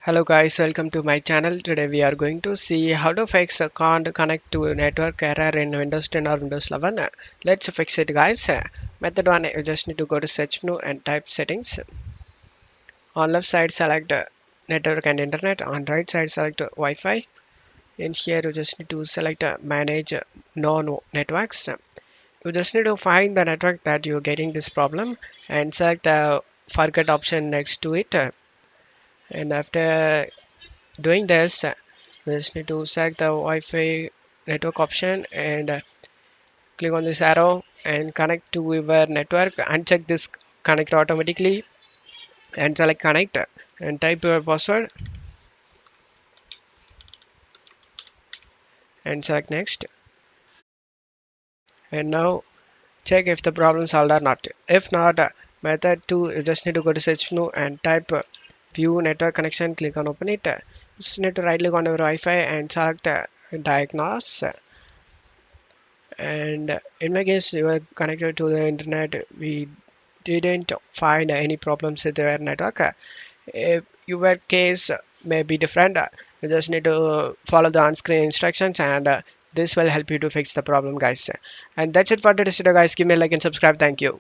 Hello guys, welcome to my channel. Today we are going to see how to fix a can't connect to a network error in Windows 10 or Windows 11. Let's fix it guys. Method 1, you just need to go to search menu and type settings. On left side select network and internet. On right side select Wi-Fi. In here you just need to select manage non-networks. You just need to find the network that you're getting this problem and select the forget option next to it. And after doing this, we just need to select the Wi-Fi network option and click on this arrow and connect to your network. Uncheck this connect automatically and select connect and type your password and select next. And now check if the problem solved or not. If not, method 2, you just need to go to search menu and type view network connection, click on open it. Just need to right click on your Wi-Fi and select diagnose. And in my case, you were connected to the internet. We didn't find any problems with your network. If your case may be different, you just need to follow the on-screen instructions, and this will help you to fix the problem, guys. And that's it for today's video, guys. Give me a like and subscribe. Thank you.